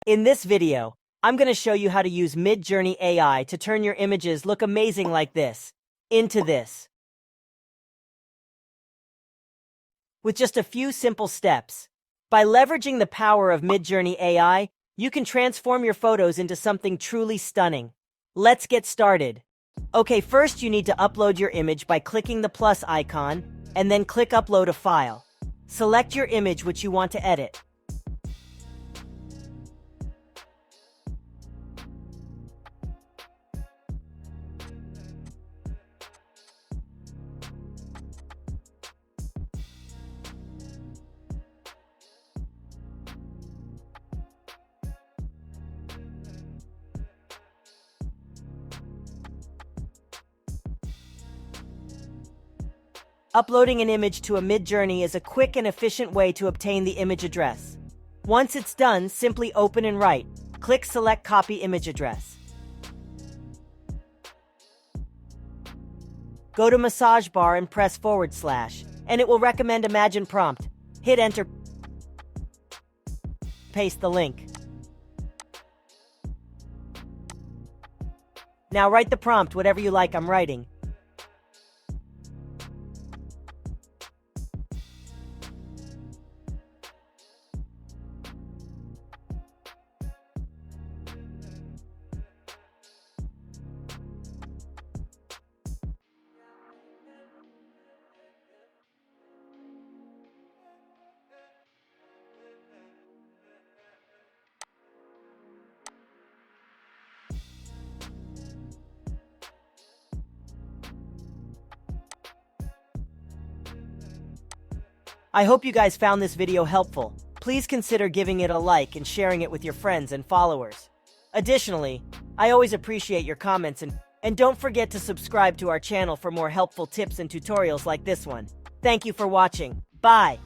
In this video, I'm going to show you how to use Midjourney AI to turn your images look amazing like this into this. With just a few simple steps. By leveraging the power of Midjourney AI, you can transform your photos into something truly stunning. Let's get started. Okay, first you need to upload your image by clicking the plus icon, and then click Upload a File. Select your image which you want to edit. Uploading an image to a Midjourney is a quick and efficient way to obtain the image address. Once it's done, simply open and write. Click Select Copy Image Address. Go to Massage Bar and press /, and it will recommend Imagine Prompt. Hit Enter. Paste the link. Now write the prompt, whatever you like. I'm writing. I hope you guys found this video helpful. Please consider giving it a like and sharing it with your friends and followers. Additionally, I always appreciate your comments and don't forget to subscribe to our channel for more helpful tips and tutorials like this one. Thank you for watching. Bye!